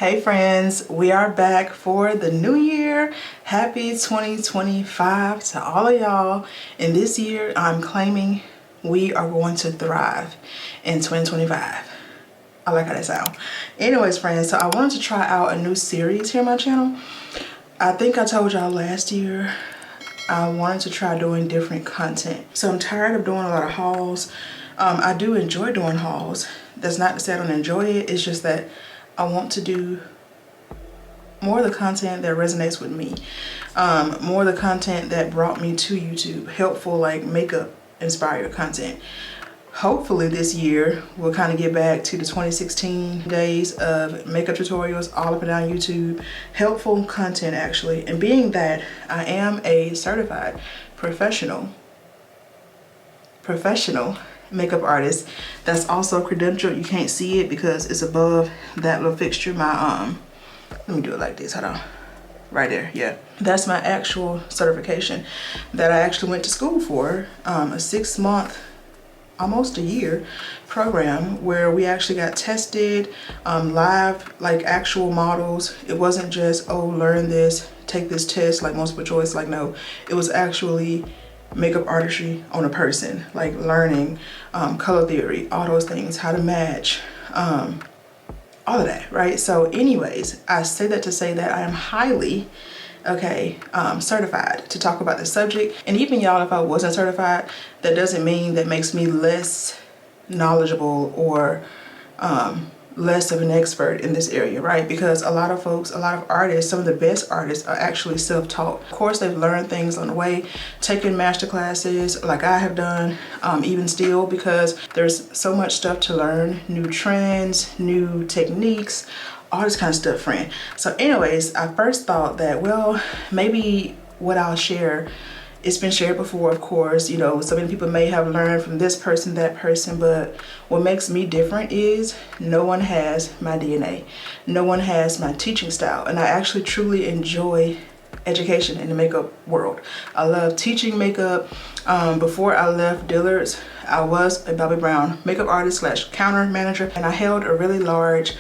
Hey friends, we are back for the new year. Happy 2025 to all of y'all. And this year I'm claiming we are going to thrive in 2025. I like how that sounds. Anyways friends, so I wanted to try out a new series here on my channel. I think I told y'all last year I wanted to try doing different content. So I'm tired of doing a lot of hauls. I do enjoy doing hauls. That's not to say I don't enjoy it. It's just that I want to do more of the content that resonates with me. More of the content that brought me to YouTube. Helpful, like makeup inspired content. Hopefully this year we'll kind of get back to the 2016 days of makeup tutorials all up and down YouTube. Helpful content actually. And being that I am a certified professional makeup artist that's also credentialed. You can't see it because it's above that little fixture. My let me do it like this, hold on, right there. Yeah, that's my actual certification that I actually went to school for, a 6-month, almost a year program where we actually got tested live, like actual models. It wasn't just, oh, learn this, take this test like multiple choice. Like, no, it was actually makeup artistry on a person, like learning color theory, all those things, how to match, all of that, right? So anyways, I say that to say that I am highly certified to talk about the subject. And even y'all, if I wasn't certified, that doesn't mean that makes me less knowledgeable or less of an expert in this area, right? Because a lot of folks, a lot of artists, some of the best artists are actually self-taught. Of course, they've learned things on the way, taken master classes like I have done, even still, because there's so much stuff to learn, new trends, new techniques, all this kind of stuff, friend. So anyways, I first thought that, well, maybe what I'll share, it's been shared before, of course, you know, so many people may have learned from this person, that person, but what makes me different is no one has my DNA. No one has my teaching style. And I actually truly enjoy education in the makeup world. I love teaching makeup. Before I left Dillard's, I was a Bobbi Brown makeup artist / counter manager, and I held a really large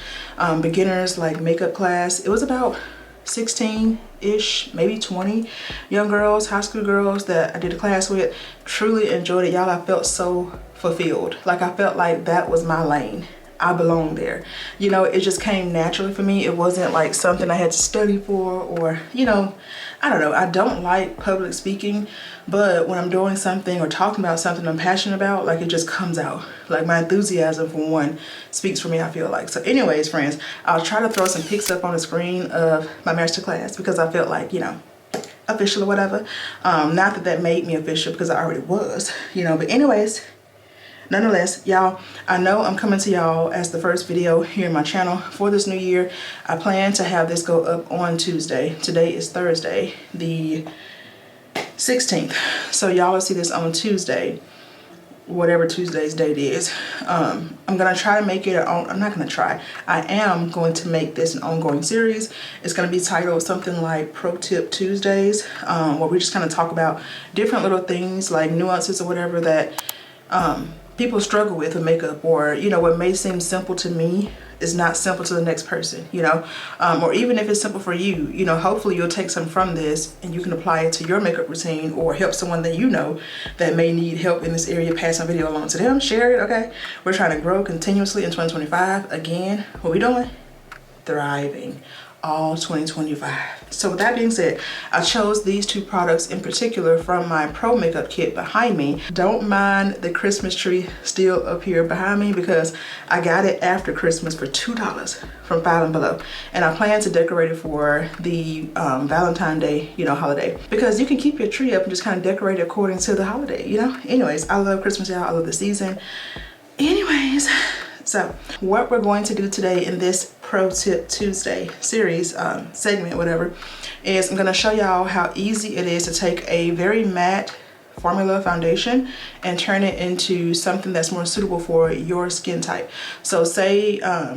beginners like makeup class. It was about 16-ish, maybe 20 young girls, high school girls that I did a class with. Truly enjoyed it, y'all. I felt so fulfilled. Like, I felt like that was my lane. I belonged there. You know, it just came naturally for me. It wasn't like something I had to study for, or, you know, I don't know. I don't like public speaking, but when I'm doing something or talking about something I'm passionate about, like, it just comes out. Like, my enthusiasm for one speaks for me, I feel like. So anyways, friends, I'll try to throw some pics up on the screen of my masterclass because I felt like, you know, official or whatever. Not that that made me official because I already was, you know, but anyways, nonetheless, y'all, I know I'm coming to y'all as the first video here in my channel for this new year. I plan to have this go up on Tuesday. Today is Thursday, the 16th. So y'all will see this on Tuesday, whatever Tuesday's date is. I'm gonna try to make it I'm not gonna try. I am going to make this an ongoing series. It's gonna be titled something like Pro Tip Tuesdays, where we just kind of talk about different little things like nuances or whatever that people struggle with makeup, or, you know, what may seem simple to me is not simple to the next person, you know, or even if it's simple for you, you know, hopefully you'll take some from this and you can apply it to your makeup routine or help someone that you know that may need help in this area. Pass some video along to them, share it, okay? We're trying to grow continuously in 2025. Again, what we doing? Thriving. All 2025. So with that being said, I chose these two products in particular from my pro makeup kit behind me. Don't mind the Christmas tree still up here behind me because I got it after Christmas for $2 from Five and Below, and I plan to decorate it for the Valentine's Day, you know, holiday, because you can keep your tree up and just kind of decorate it according to the holiday, you know. Anyways, I love Christmas, y'all. I love the season. Anyways, so what we're going to do today in this Pro Tip Tuesday series, segment, whatever, is I'm going to show y'all how easy it is to take a very matte formula foundation and turn it into something that's more suitable for your skin type. So say, I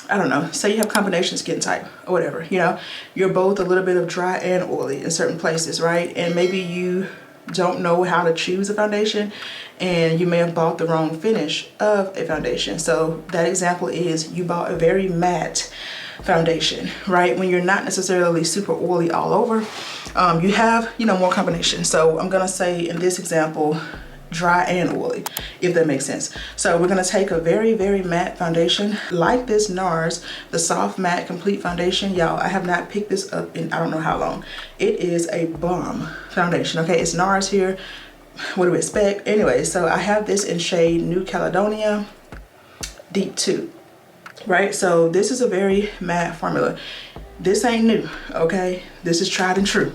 don't know, say you have combination skin type or whatever, you know, you're both a little bit of dry and oily in certain places, right? And maybe you don't know how to choose a foundation and you may have bought the wrong finish of a foundation. So that example is you bought a very matte foundation, right? When you're not necessarily super oily all over, you have, you know, more combinations. So I'm gonna say in this example, dry and oily, if that makes sense. So we're gonna take a very, very matte foundation like this NARS, the Soft Matte Complete Foundation. Y'all, I have not picked this up in I don't know how long. It is a bomb foundation, okay? It's NARS here. What do we expect? Anyway, so I have this in shade New Caledonia Deep 2, right? So this is a very matte formula. This ain't new, okay? This is tried and true.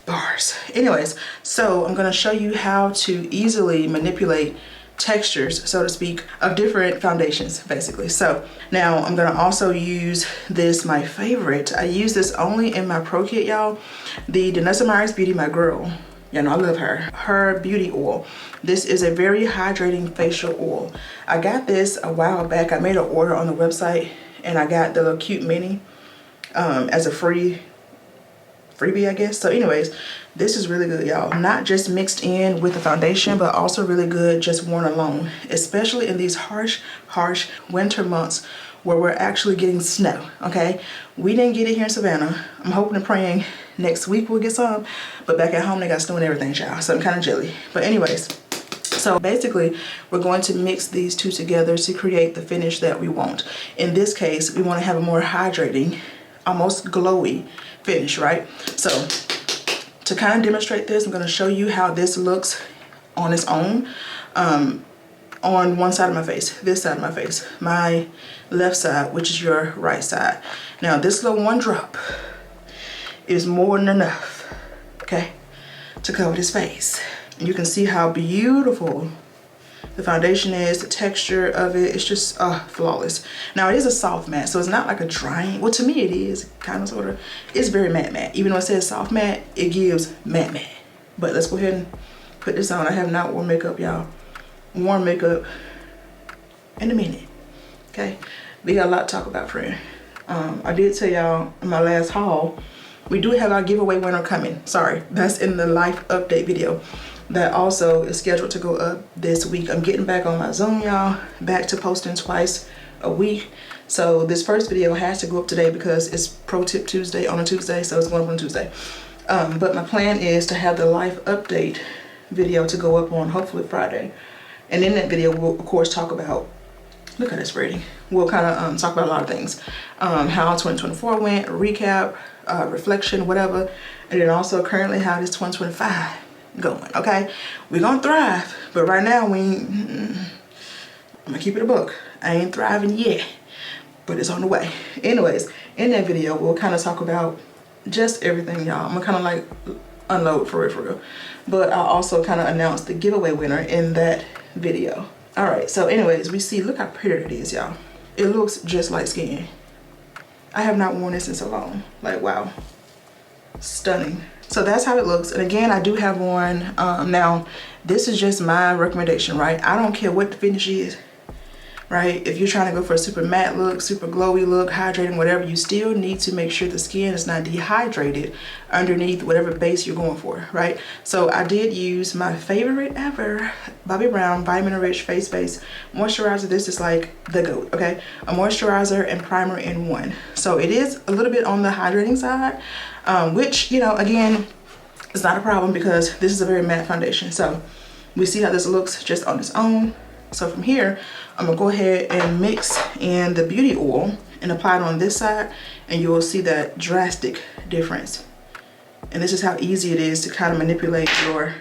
Bars. Anyways, so I'm going to show you how to easily manipulate textures, so to speak, of different foundations, basically. So now I'm going to also use this, my favorite. I use this only in my pro kit, y'all. The DANESSA Beauty, my girl. You know, I love her. Her beauty oil. This is a very hydrating facial oil. I got this a while back. I made an order on the website and I got the little cute mini as a freebie, I guess. So anyways, this is really good, y'all. Not just mixed in with the foundation, but also really good just worn alone, especially in these harsh winter months where we're actually getting snow, okay? We didn't get it here in Savannah. I'm hoping and praying next week we'll get some, but back at home they got snow and everything, child. So I'm kind of jelly. But anyways, so basically we're going to mix these two together to create the finish that we want. In this case, we want to have a more hydrating, almost glowy finish, right? So to kind of demonstrate this, I'm going to show you how this looks on its own. On one side of my face, this side of my face, my left side, which is your right side. Now this little one drop is more than enough, okay, to cover this face. And you can see how beautiful the foundation is, the texture of it, it's just flawless. Now it is a soft matte, so it's not like a drying, well to me it is, kind of sort of, it's very matte. Even though it says soft matte, it gives matte. But let's go ahead and put this on. I have not worn makeup, y'all. Worn makeup in a minute, okay? We got a lot to talk about, friend. I did tell y'all in my last haul, we do have our giveaway winner coming. Sorry, that's in the life update video. That also is scheduled to go up this week. I'm getting back on my Zoom, y'all. Back to posting twice a week. So this first video has to go up today because it's Pro Tip Tuesday on a Tuesday, so it's going up on Tuesday. But my plan is to have the life update video to go up on hopefully Friday. And in that video, we'll of course talk about, look at this rating. We'll kind of talk about a lot of things. How 2024 went, recap, reflection, whatever. And then also currently how this 2025 going, okay? We're gonna thrive, but right now I'm gonna keep it a book. I ain't thriving yet, but it's on the way. Anyways, in that video, we'll kind of talk about just everything, y'all. I'm gonna kind of like unload for real. But I'll also kind of announce the giveaway winner in that video. All right, so anyways, we see, look how pretty it is, y'all. It looks just like skin. I have not worn this in so long. Like, wow, stunning. So that's how it looks. And again, I do have one. Now, this is just my recommendation, right? I don't care what the finish is, right? If you're trying to go for a super matte look, super glowy look, hydrating, whatever, you still need to make sure the skin is not dehydrated underneath whatever base you're going for, right? So I did use my favorite ever, Bobbi Brown Vitamin Rich Face Base Moisturizer. This is like the GOAT, okay? A moisturizer and primer in one. So it is a little bit on the hydrating side, which, you know, again, it's not a problem because this is a very matte foundation. So we see how this looks just on its own. So from here, I'm gonna go ahead and mix in the beauty oil and apply it on this side, and you will see that drastic difference. And this is how easy it is to kind of manipulate your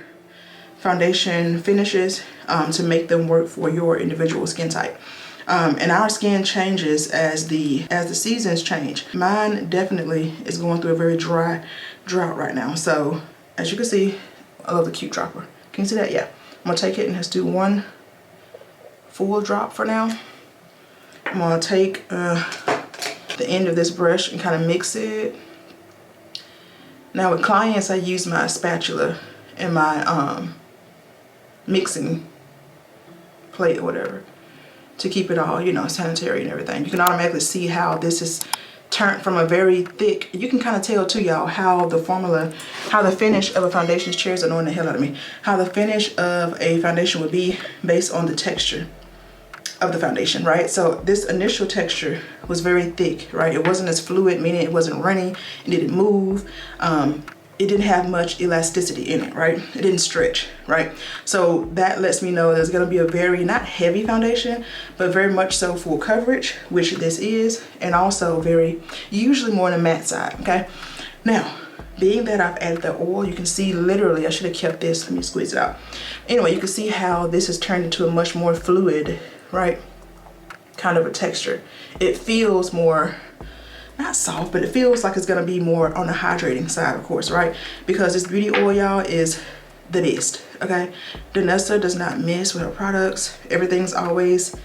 foundation finishes to make them work for your individual skin type. And our skin changes as the seasons change. Mine definitely is going through a very dry drought right now. So as you can see, I love the cute dropper. Can you see that? Yeah. I'm gonna take it and just do one full drop for now. I'm gonna take the end of this brush and kind of mix it. Now with clients, I use my spatula and my mixing plate or whatever to keep it all, you know, sanitary and everything. You can automatically see how this is turned from a very thick, you can kind of tell too, y'all, how the finish of a foundation, this chair is annoying the hell out of me, how the finish of a foundation would be based on the texture of the foundation, right? So this initial texture was very thick, right? It wasn't as fluid, meaning it wasn't runny, it didn't move, it didn't have much elasticity in it, right? It didn't stretch, right? So that lets me know there's gonna be a very, not heavy foundation, but very much so full coverage, which this is, and also very, usually more on the matte side, okay? Now, being that I've added the oil, you can see literally, I should have kept this, let me squeeze it out. Anyway, you can see how this has turned into a much more fluid, right, kind of a texture. It feels more, not soft, but it feels like it's gonna be more on the hydrating side, of course, right? Because this beauty oil, y'all, is the best, okay? DANESSA does not miss with her products. Everything's always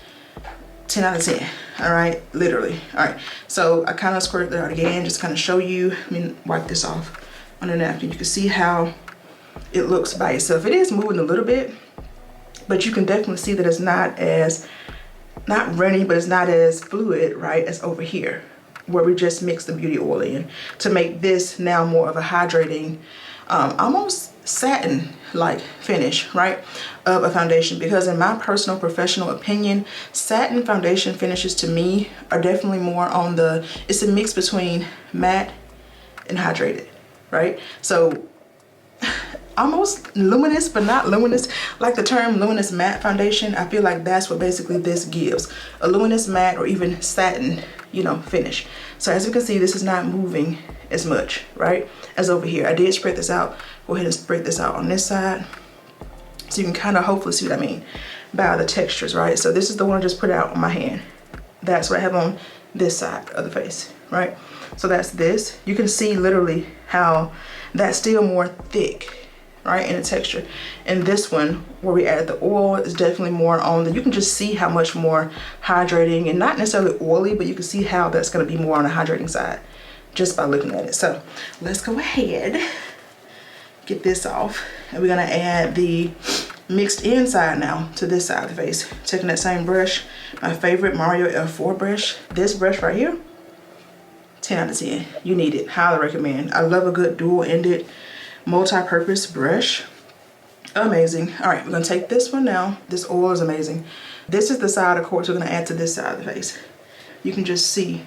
10 out of 10, all right? Literally, all right. So I kind of squirted that out again, just kind of show you, let me wipe this off on the napkin. You can see how it looks by itself. It is moving a little bit, but you can definitely see that it's not as, not runny, but it's not as fluid, right, as over here, where we just mix the beauty oil in to make this now more of a hydrating, almost satin-like finish, right, of a foundation. Because in my personal professional opinion, satin foundation finishes to me are definitely more on the, it's a mix between matte and hydrated, right? So almost luminous, but not luminous. Like the term luminous matte foundation, I feel like that's what basically this gives. A luminous matte or even satin, you know, finish. So as you can see, this is not moving as much, right, as over here. I did spread this out. Go ahead and spread this out on this side. So you can kind of hopefully see what I mean by the textures, right? So this is the one I just put out on my hand. That's what I have on this side of the face, right? So that's this. You can see literally how that's still more thick, right, in the texture. And this one, where we added the oil, is definitely more on the, you can just see how much more hydrating, and not necessarily oily, but you can see how that's gonna be more on the hydrating side just by looking at it. So let's go ahead, get this off, and we're gonna add the mixed inside now to this side of the face. Taking that same brush, my favorite Mario F4 brush, this brush right here, 10 out of 10. You need it, highly recommend. I love a good dual-ended multi-purpose brush. Amazing. All right, we're gonna take this one now. This oil is amazing. This is the side, of course, we're gonna add to this side of the face. You can just see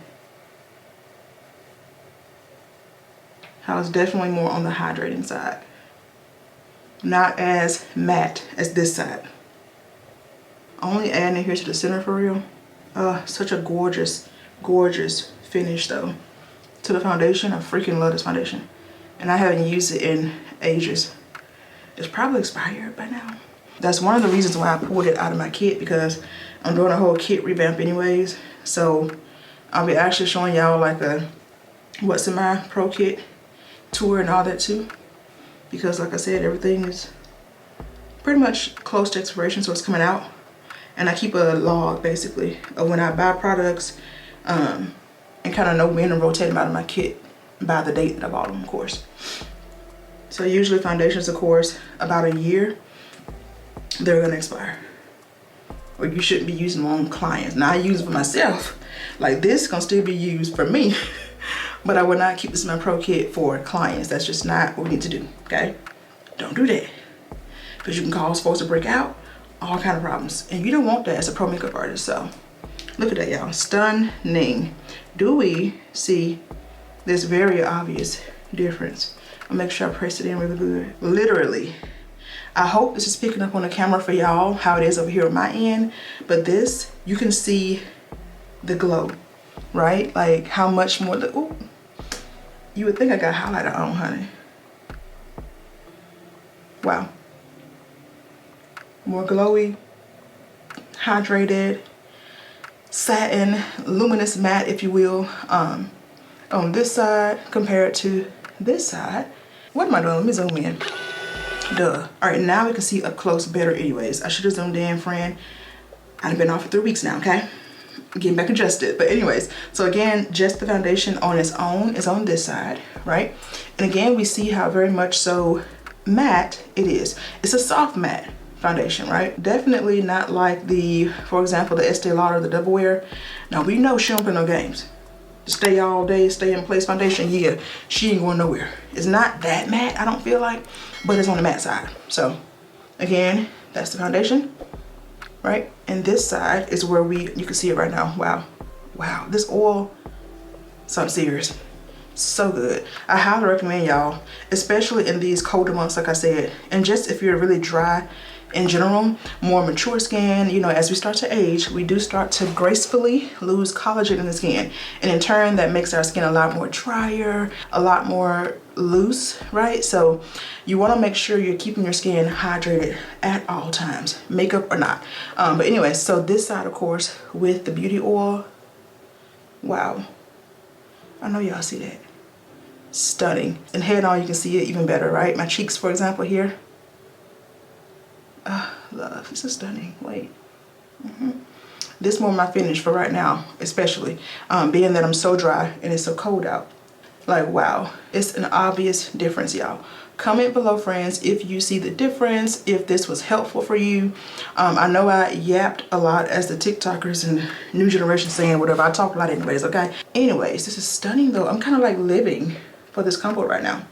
how it's definitely more on the hydrating side. Not as matte as this side. Only adding it here to the center for real. Such a gorgeous, gorgeous finish though. To the foundation, I freaking love this foundation. And I haven't used it in ages. It's probably expired by now. That's one of the reasons why I pulled it out of my kit, because I'm doing a whole kit revamp anyways. So I'll be actually showing y'all like a what's in my pro kit tour and all that too. Because like I said, everything is pretty much close to expiration, so it's coming out. And I keep a log basically of when I buy products and kind of know when to rotate them out of my kit by the date that I bought them, of course. So usually foundations, of course, about a year, they're gonna expire. Or you shouldn't be using them on clients. Now I use it for myself. Like this can still be used for me, but I would not keep this in my pro kit for clients. That's just not what we need to do, okay? Don't do that. Because you can cause folks to break out, all kind of problems. And you don't want that as a pro makeup artist, so. Look at that, y'all, stunning. Do we see this very obvious difference? I'll make sure I press it in really good. Literally, I hope this is picking up on the camera for y'all, how it is over here on my end, but this, you can see the glow, right? Like how much more, ooh, you would think I got highlighter on, honey. Wow. More glowy, hydrated, satin, luminous matte, if you will, on this side compared to this side. What am I doing? Let me zoom in. Duh. All right, now we can see up close better anyways. I should have zoomed in, friend. I've been off for 3 weeks now, okay? Getting back adjusted. But anyways, so again, just the foundation on its own is on this side, right? And again, we see how very much so matte it is. It's a soft matte foundation, right? Definitely not like the, for example, the Estee Lauder, the Double Wear. Now we know she don't play no games. stay all day, stay in place foundation, yeah, she ain't going nowhere. It's not that matte, I don't feel like, but it's on the matte side. So again, that's the foundation, right? And this side is where you can see it right now. Wow, wow, this oil, something serious. So good. I highly recommend y'all, especially in these colder months, like I said, and just if you're really dry in general, more mature skin, you know, as we start to age, we do start to gracefully lose collagen in the skin, and in turn that makes our skin a lot more drier, a lot more loose, right? So you want to make sure you're keeping your skin hydrated at all times, makeup or not. But anyway, so this side, of course, with the beauty oil, wow, I know y'all see that. Stunning. And head on, you can see it even better, right? My cheeks, for example, here. Love, this is stunning. Wait. This more my finish for right now, especially being that I'm so dry and it's so cold out. Like, wow, it's an obvious difference, y'all. Comment below, friends, if you see the difference, if this was helpful for you. I know I yapped a lot, as the TikTokers and new generation saying, whatever. I talk a lot anyways, okay? Anyways, this is stunning though. I'm kind of like living for this combo right now.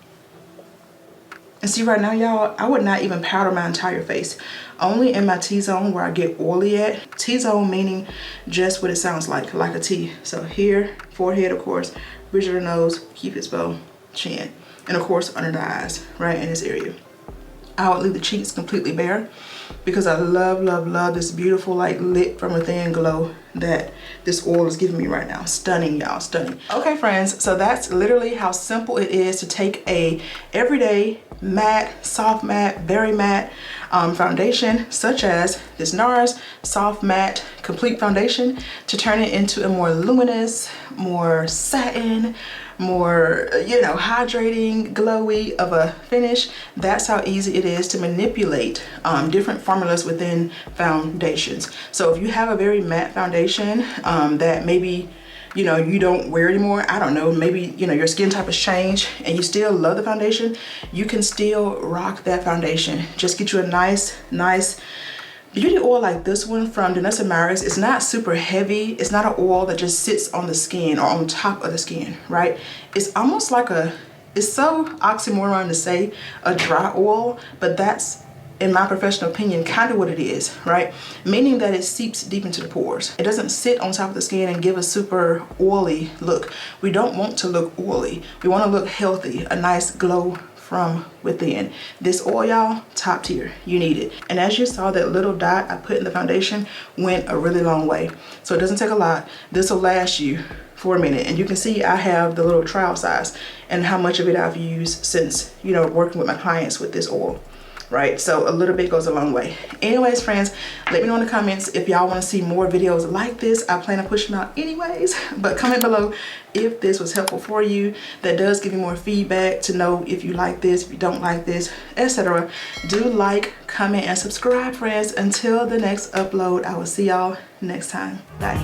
And see, right now, y'all, I would not even powder my entire face. Only in my T-zone where I get oily at. T-zone meaning just what it sounds like a T. So here, forehead, of course, bridge of the nose, cupid's bow, chin. And of course, under the eyes, right in this area. I would leave the cheeks completely bare because I love, love, love this beautiful, like, lit from within glow that this oil is giving me right now. Stunning, y'all, stunning. Okay, friends, so that's literally how simple it is to take a everyday matte, soft matte, very matte foundation, such as this NARS Soft Matte Complete Foundation, to turn it into a more luminous, more satin, more, you know, hydrating, glowy of a finish. That's how easy it is to manipulate different formulas within foundations. So if you have a very matte foundation that maybe, you know, you don't wear anymore, I don't know, maybe, you know, your skin type has changed and you still love the foundation, you can still rock that foundation. Just get you a nice beauty oil like this one from DANESSA MYRICKS. It's not super heavy. It's not an oil that just sits on the skin or on top of the skin, right? It's almost like it's so oxymoron to say a dry oil, but that's, in my professional opinion, kind of what it is, right? Meaning that it seeps deep into the pores. It doesn't sit on top of the skin and give a super oily look. We don't want to look oily. We want to look healthy, a nice glow from within. This oil, y'all, top tier. You need it. And as you saw, that little dot I put in the foundation went a really long way. So it doesn't take a lot. This will last you for a minute. And you can see I have the little trial size and how much of it I've used since, you know, working with my clients with this oil. Right, so a little bit goes a long way. Anyways, friends, let me know in the comments if y'all want to see more videos like this. I plan to push them out anyways, but comment below if this was helpful for you. That does give you more feedback to know if you like this, if you don't like this, etc. Do like, comment, and subscribe, friends. Until the next upload, I will see y'all next time. Bye.